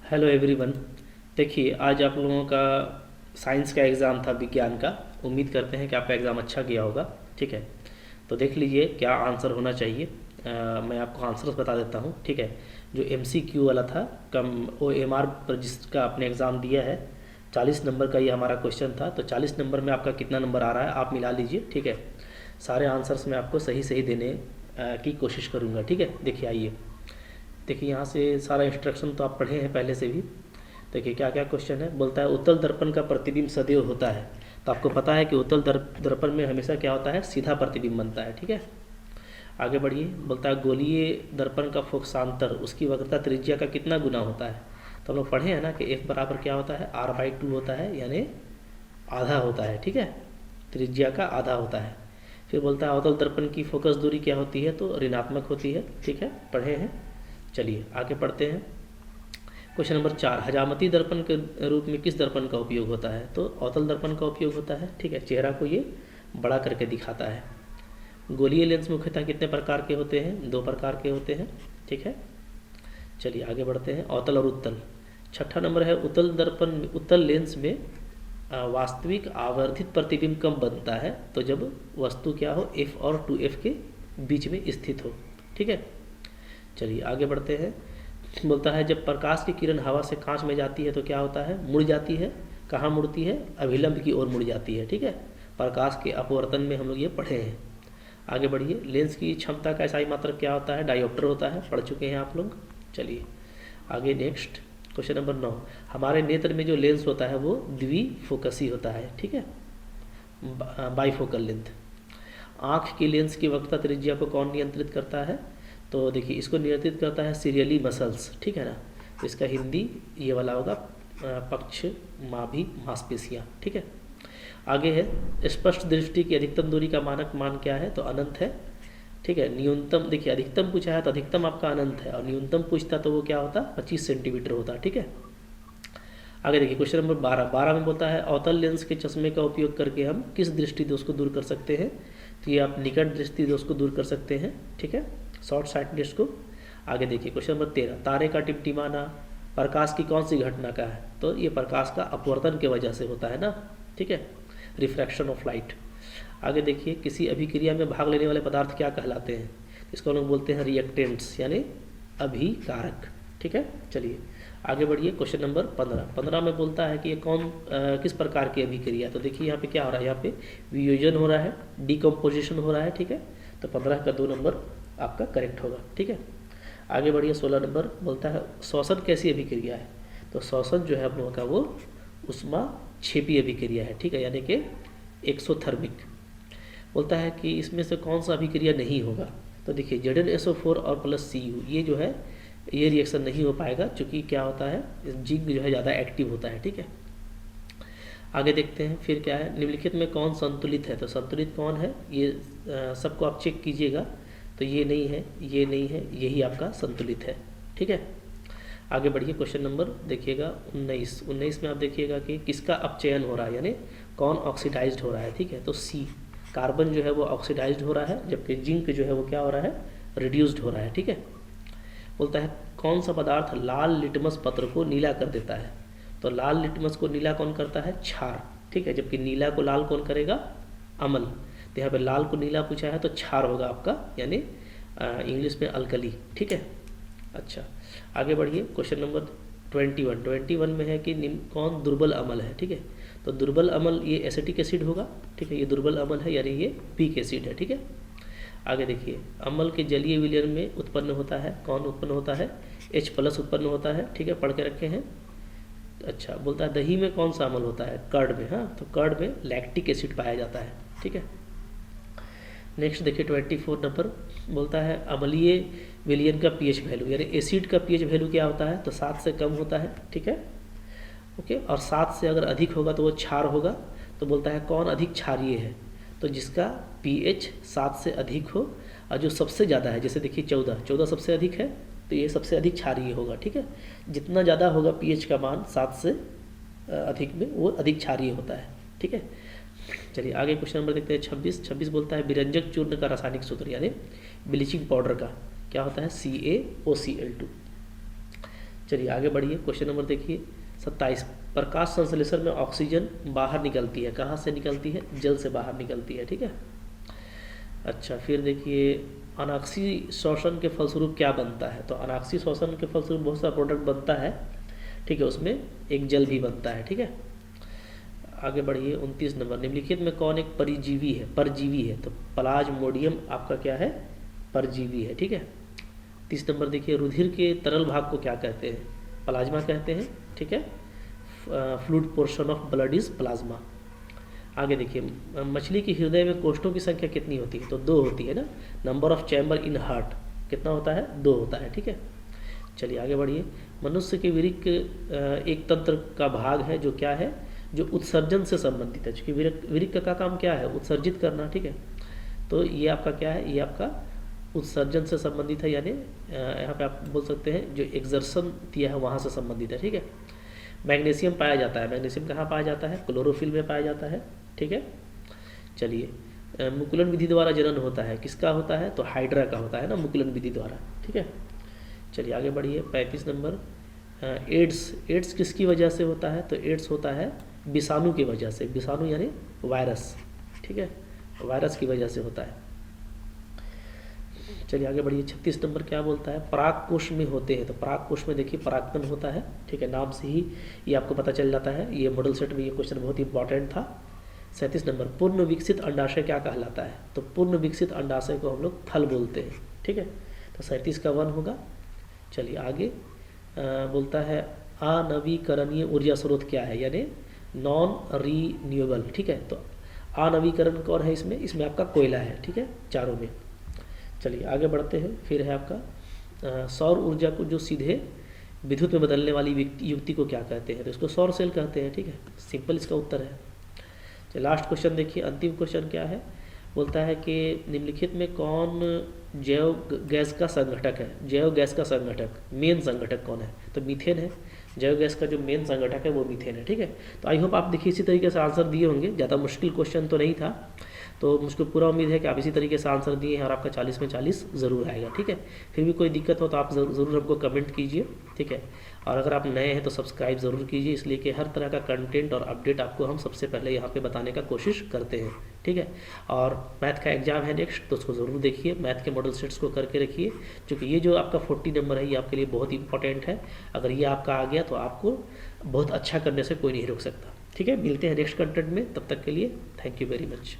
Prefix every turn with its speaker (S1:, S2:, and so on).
S1: Hello everyone. देखिए, आज आप लोगों का साइंस का एग्ज़ाम था, विज्ञान का। उम्मीद करते हैं कि आपका एग्ज़ाम अच्छा गया होगा। ठीक है, तो देख लीजिए क्या आंसर होना चाहिए। मैं आपको आंसर्स बता देता हूँ। ठीक है, जो MCQ वाला था, कम OMR पर जिसका आपने एग्ज़ाम दिया है, 40 नंबर का ये हमारा क्वेश्चन था। तो 40 नंबर में आपका कितना नंबर आ रहा है आप मिला लीजिए। ठीक है, सारे आंसर्स मैं आपको सही सही देने की कोशिश करूँगा। ठीक है, देखिए आइए। देखिए यहाँ से सारा इंस्ट्रक्शन तो आप पढ़े हैं पहले से भी। देखिए क्या क्या क्वेश्चन है। बोलता है उत्तल दर्पण का प्रतिबिंब सदैव होता है। तो आपको पता है कि उत्तल दर्पण में हमेशा क्या होता है, सीधा प्रतिबिंब बनता है। ठीक है, आगे बढ़िए। बोलता है गोलीय दर्पण का फोकसांतर उसकी वक्रता त्रिज्या का कितना गुना होता है। तो हम लोग पढ़े हैं ना कि F बराबर क्या होता है, R/2 होता है, यानी आधा होता है। ठीक है, त्रिज्या का आधा होता है। फिर बोलता है अवतल दर्पण की फोकस दूरी क्या होती है, तो ऋणात्मक होती है। ठीक है, पढ़े हैं। चलिए आगे पढ़ते हैं। क्वेश्चन नंबर 4, हजामती दर्पण के रूप में किस दर्पण का उपयोग होता है। तो अवतल दर्पण का उपयोग होता है। ठीक है, चेहरा को ये बड़ा करके दिखाता है। गोलीय लेंस मुख्यतः कितने प्रकार के होते हैं, 2 प्रकार के होते हैं। ठीक है, चलिए आगे बढ़ते हैं। अवतल और उत्तल। छठा नंबर है उत्तल दर्पण, उत्तल लेंस में वास्तविक आवर्धित प्रतिबिंब कब बनता है, तो जब वस्तु क्या हो, F और 2F के बीच में स्थित हो। ठीक है, चलिए आगे बढ़ते हैं। बोलता है जब प्रकाश की किरण हवा से कांच में जाती है तो क्या होता है, मुड़ जाती है। कहाँ मुड़ती है, अभिलंब की ओर मुड़ जाती है। ठीक है, प्रकाश के अपवर्तन में हम लोग ये पढ़े हैं। आगे बढ़िए। लेंस की क्षमता का SI मात्रक क्या होता है, डायोप्टर होता है, पढ़ चुके हैं आप लोग। चलिए आगे नेक्स्ट। क्वेश्चन नंबर 9, हमारे नेत्र में जो लेंस होता है वो द्विफोकसी होता है। ठीक है, बाईफोकल लेंथ। आँख की लेंस की वक्रता त्रिज्या को कौन नियंत्रित करता है, तो देखिए इसको नियंत्रित करता है सीरियली मसल्स। ठीक है ना, तो इसका हिंदी ये वाला होगा पक्ष माभी मांसपेशियाँ। ठीक है, आगे है स्पष्ट दृष्टि की अधिकतम दूरी का मानक मान क्या है, तो अनंत है। ठीक है, न्यूनतम देखिए अधिकतम पूछा है तो अधिकतम आपका अनंत है, और न्यूनतम पूछता तो वो क्या होता, 25 सेंटीमीटर होता। ठीक है, आगे देखिए क्वेश्चन नंबर 12 में बोलता है अवतल लेंस के चश्मे का उपयोग करके हम किस दृष्टि दोष को दूर कर सकते हैं। तो ये आप निकट दृष्टि दोष को दूर कर सकते हैं। ठीक है, शॉर्ट साइटनेस को। आगे देखिए क्वेश्चन नंबर 13, तारे का टिमटिमाना प्रकाश की कौन सी घटना का है, तो ये प्रकाश का अपवर्तन की वजह से होता है ना। ठीक है, रिफ्रैक्शन ऑफ लाइट। आगे देखिए किसी अभिक्रिया में भाग लेने वाले पदार्थ क्या कहलाते हैं, इसको हम लोग बोलते हैं रिएक्टेंट्स, यानी अभिकारक। ठीक है, चलिए आगे बढ़िए। क्वेश्चन नंबर 15 में बोलता है कि ये किस प्रकार की अभिक्रिया। तो देखिए यहाँ पे क्या हो रहा है, यहाँ पे वियोजन हो रहा है, डिकम्पोजिशन हो रहा है। ठीक है, तो 15 का 2 नंबर आपका करेक्ट होगा। ठीक है, आगे बढ़िए। 16 नंबर बोलता है श्वसन कैसी अभिक्रिया है, तो श्वसन जो है हम लोगों का वो ऊष्माक्षेपी अभिक्रिया है। ठीक है, यानी कि एक्सोथर्मिक। बोलता है कि इसमें से कौन सा अभिक्रिया नहीं होगा, तो देखिए ZnSO4 और प्लस Cu ये जो है ये रिएक्शन नहीं हो पाएगा, क्योंकि क्या होता है, जिंक जो है ज़्यादा एक्टिव होता है। ठीक है, आगे देखते हैं फिर क्या है। निम्नलिखित में कौन संतुलित है, तो संतुलित कौन है, ये सबको आप चेक कीजिएगा। तो ये नहीं है, ये नहीं है, यही आपका संतुलित है। ठीक है, आगे बढ़िए। क्वेश्चन नंबर देखिएगा 19 में आप देखिएगा कि किसका अपचयन हो रहा है, यानी कौन ऑक्सीडाइज्ड हो रहा है। ठीक है, तो C कार्बन जो है वो ऑक्सीडाइज्ड हो रहा है, जबकि जिंक जो है वो क्या हो रहा है, रिड्यूस्ड हो रहा है। ठीक है, बोलता है कौन सा पदार्थ लाल लिटमस पत्र को नीला कर देता है, तो लाल लिटमस को नीला कौन करता है, क्षार। ठीक है, जबकि नीला को लाल कौन करेगा, अम्ल। तो यहाँ पे लाल को नीला पूछा है तो क्षार होगा आपका, यानी इंग्लिश में अल्कली। ठीक है, अच्छा आगे बढ़िए। क्वेश्चन नंबर 21 में है कि कौन दुर्बल अम्ल है। ठीक है, तो दुर्बल अम्ल ये एसिटिक एसिड होगा। ठीक है, ये दुर्बल अम्ल है, यानी ये पीक एसिड है। ठीक है, आगे देखिए अम्ल के जलीय विलयन में उत्पन्न होता है, कौन उत्पन्न होता है, H+ उत्पन्न होता है। ठीक है, पढ़ के रखे हैं। अच्छा, बोलता है दही में कौन सा अम्ल होता है, कर्ड में। हाँ, तो कर्ड में लैक्टिक एसिड पाया जाता है। ठीक है, नेक्स्ट देखिए 24 नंबर बोलता है अम्लीय विलयन का pH वैल्यू, यानी एसिड का pH वैल्यू क्या होता है, तो 7 से कम होता है। ठीक है, ओके, और 7 से अगर अधिक होगा तो वो क्षार होगा। तो बोलता है कौन अधिक क्षारीय है, तो जिसका pH 7 से अधिक हो, और जो सबसे ज़्यादा है, जैसे देखिए 14 सबसे अधिक है, तो ये सबसे अधिक क्षारीय होगा। ठीक है, जितना ज़्यादा होगा pH का मान 7 से अधिक में, वो अधिक क्षारीय होता है। ठीक है, चलिए आगे क्वेश्चन नंबर देखते हैं 26 बोलता है विरंजक चूर्ण का रासायनिक सूत्र, यानी ब्लीचिंग पाउडर का क्या होता है, CaOCl2। चलिए आगे बढ़िए। क्वेश्चन नंबर देखिए 27। प्रकाश संश्लेषण में ऑक्सीजन बाहर निकलती है, कहाँ से निकलती है? जल से बाहर निकलती है, ठीक है। अच्छा फिर देखिए अनाक्षी शोषण के फलस्वरूप क्या बनता है? तो अनाक्षी शोषण के फलस्वरूप बहुत सारा प्रोडक्ट बनता है, ठीक है, उसमें एक जल भी बनता है, ठीक है। आगे बढ़िए 29 नंबर। निम्नलिखित में कौन एक परजीवी है? परजीवी है तो प्लाज्मोडियम आपका क्या है? परजीवी है, ठीक है। 30 नंबर देखिए रुधिर के तरल भाग को क्या कहते हैं? प्लाज्मा कहते हैं, ठीक है। Fluid portion of blood is plasma. आगे देखिए मछली के हृदय में कोष्ठों की संख्या कितनी होती है? तो 2 होती है ना। Number of chamber in heart कितना होता है? 2 होता है, ठीक है। चलिए आगे बढ़िए। मनुष्य के विरिक एक तंत्र का भाग है जो क्या है? जो उत्सर्जन से संबंधित है, क्योंकि विरिक का काम क्या है? उत्सर्जित करना, ठीक है। तो ये आपका क्या है? ये आपका उत्सर्जन से संबंधित है, यानी यहाँ पे आप बोल सकते हैं जो एक्सर्शन दिया है वहाँ से संबंधित है, ठीक है। मैग्नीशियम पाया जाता है, मैग्नीशियम कहाँ पाया जाता है? क्लोरोफिल में पाया जाता है, ठीक है। चलिए मुकुलन विधि द्वारा जनन होता है, किसका होता है? तो हाइड्रा का होता है ना, मुकुलन विधि द्वारा, ठीक है। चलिए आगे बढ़िए 35 नंबर। एड्स किसकी वजह से होता है? तो एड्स होता है विषाणु की वजह से, विषाणु यानी वायरस, ठीक है, वायरस की वजह से होता है। चलिए आगे बढ़िए 36 नंबर क्या बोलता है? पराग कोश में होते हैं, तो पराग कोश में देखिए परागकण होता है, ठीक है, नाम से ही ये आपको पता चल जाता है। ये मॉडल सेट में ये क्वेश्चन बहुत ही इंपॉर्टेंट था। 37 नंबर पूर्ण विकसित अंडाशय क्या कहलाता है? तो पूर्ण विकसित अंडाशय को हम लोग थल बोलते हैं, ठीक है। तो 37 का 1 होगा। चलिए आगे बोलता है अनवीकरणीय ऊर्जा स्रोत क्या है? यानी नॉन रीन्यूएबल, ठीक है। तो अनवीकरण कौन है इसमें? इसमें आपका कोयला है, ठीक है, चारों में। चलिए आगे बढ़ते हैं। फिर है आपका सौर ऊर्जा को जो सीधे विद्युत में बदलने वाली युक्ति को क्या कहते हैं? तो इसको सौर सेल कहते हैं, ठीक है, सिंपल इसका उत्तर है। चलिए लास्ट क्वेश्चन देखिए, अंतिम क्वेश्चन क्या है? बोलता है कि निम्नलिखित में कौन जैव गैस का संघटक है? जैव गैस का संघटक मेन संघटक कौन है? तो मीथेन है। जैव गैस का जो मेन संघटक है वो मीथेन है, ठीक है। तो आई होप आप देखिए इसी तरीके से आंसर दिए होंगे, ज़्यादा मुश्किल क्वेश्चन तो नहीं था। तो मुझको पूरा उम्मीद है कि आप इसी तरीके से आंसर दिए हैं और आपका 40 में 40 ज़रूर आएगा, ठीक है। फिर भी कोई दिक्कत हो तो आप ज़रूर हमको कमेंट कीजिए, ठीक है। और अगर आप नए हैं तो सब्सक्राइब ज़रूर कीजिए, इसलिए कि हर तरह का कंटेंट और अपडेट आपको हम सबसे पहले यहाँ पे बताने का कोशिश करते हैं, ठीक है। और मैथ का एग्जाम है नेक्स्ट, तो उसको ज़रूर देखिए, मैथ के मॉडल सेट्स को करके रखिए, क्योंकि ये जो आपका 40 नंबर है ये आपके लिए बहुत इंपॉर्टेंट है। अगर ये आपका आ गया तो आपको बहुत अच्छा करने से कोई नहीं रोक सकता, ठीक है। मिलते हैं नेक्स्ट कंटेंट में, तब तक के लिए थैंक यू वेरी मच।